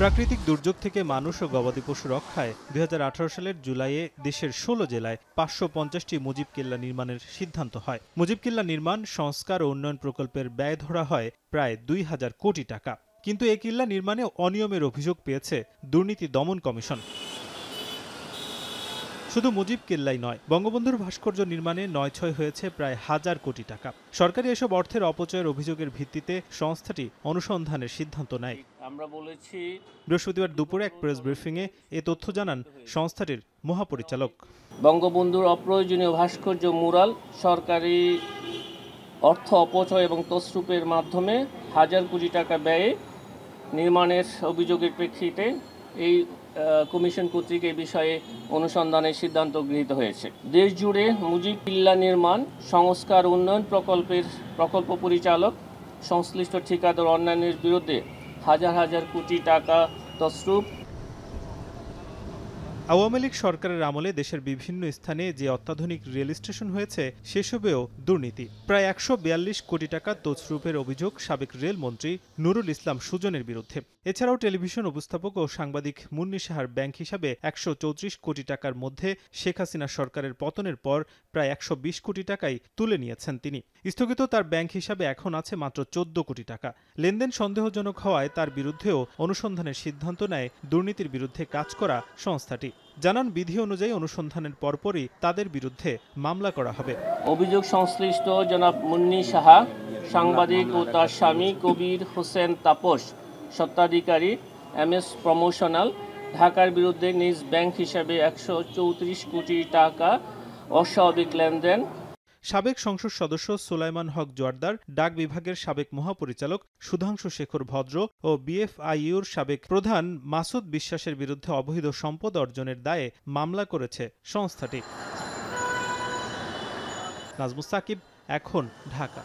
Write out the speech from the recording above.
প্রাকৃতিক দুর্যোগ থেকে মানুষ ও গবাদি পশু রক্ষায় ২০১৮ সালের জুলাইয়ে দেশের ১৬ জেলায় ৫৫০টি মুজিব কেল্লা নির্মাণের সিদ্ধান্ত হয়। মুজিব কেল্লা নির্মাণ, সংস্কার ও উন্নয়ন প্রকল্পের ব্যয় ধরা হয় প্রায় ২,০০০ কোটি টাকা। কিন্তু এ কেল্লা নির্মাণে অনিয়মের অভিযোগ পেয়েছে দুর্নীতি দমন কমিশন। শুধু মুজিব কেল্লাই নয়, বঙ্গবন্ধুর ভাস্কর্য নির্মাণে নয়ছয় হয়েছে প্রায় ১,০০০ কোটি টাকা। সরকারি এসব অর্থের অপচয়ের অভিযোগের ভিত্তিতে সংস্থাটি অনুসন্ধানের সিদ্ধান্ত নেয়। বৃহস্পতিবার দুপুরে এক প্রেস ব্রিফিংয়ে এ তথ্য জানান সংস্থাটির মহাপরিচালক। বঙ্গবন্ধুর অপ্রয়োজনীয় ভাস্কর্য মুরাল সরকারি অর্থ অপচয় এবং তছরূপের মাধ্যমে ১,০০০ কোটি টাকা ব্যয়ে নির্মাণের অভিযোগের প্রেক্ষিতে এই কমিশন কর্তৃক এই বিষয়ে অনুসন্ধানের সিদ্ধান্ত গৃহীত হয়েছে। দেশ জুড়ে মুজিব কেল্লা নির্মাণ, সংস্কার উন্নয়ন প্রকল্প পরিচালক, সংশ্লিষ্ট ঠিকাদার অন্যান্যের বিরুদ্ধে হাজার হাজার কোটি টাকা তছরূপ। আওয়ামী লীগ সরকারের আমলে দেশের বিভিন্ন স্থানে যে অত্যাধুনিক রেল স্টেশন হয়েছে সেসবেও দুর্নীতি। প্রায় ১৪২ কোটি টাকা তছরূপের অভিযোগ সাবেক রেলমন্ত্রী নুরুল ইসলাম সুজনের বিরুদ্ধে। এছাড়াও টেলিভিশন উপস্থাপক ও সাংবাদিক মুন্নী সাহার ব্যাংক হিসাবে ১৩৪ কোটি টাকার মধ্যে শেখ হাসিনা সরকারের পতনের পর প্রায় ১২০ কোটি টাকাই তুলে নিয়েছেন তিনি। স্থগিত তার ব্যাংক হিসাবে এখন আছে মাত্র ১৪ কোটি টাকা। লেনদেন সন্দেহজনক হওয়ায় তার বিরুদ্ধেও অনুসন্ধানের সিদ্ধান্ত নেয় দুর্নীতির বিরুদ্ধে কাজ করা সংস্থাটি। জানান, বিধি অনুযায়ী অনুসন্ধানের পরপরই তাদের বিরুদ্ধে মামলা করা হবে। অভিযোগ সংশ্লিষ্ট জনাব মুন্নী সাহা, সাংবাদিক ও তার স্বামী কবির হোসেন তাপস, স্বত্বাধিকারী MS প্রমোশনাল, ঢাকার বিরুদ্ধে নিজ ব্যাংক হিসাবে ১৩৪ কোটি টাকা অস্বাভাবিক লেনদেন। সাবেক সংসদ সদস্য সুলাইমান হক জোয়ারদার, ডাক বিভাগের সাবেক মহাপরিচালক সুধাংশু শেখর ভদ্র ও BFIUর সাবেক প্রধান মাসুদ বিশ্বাসের বিরুদ্ধে অবৈধ সম্পদ অর্জনের দায়ে মামলা করেছে সংস্থাটি। নাজমুস সাকিব, এখন, ঢাকা।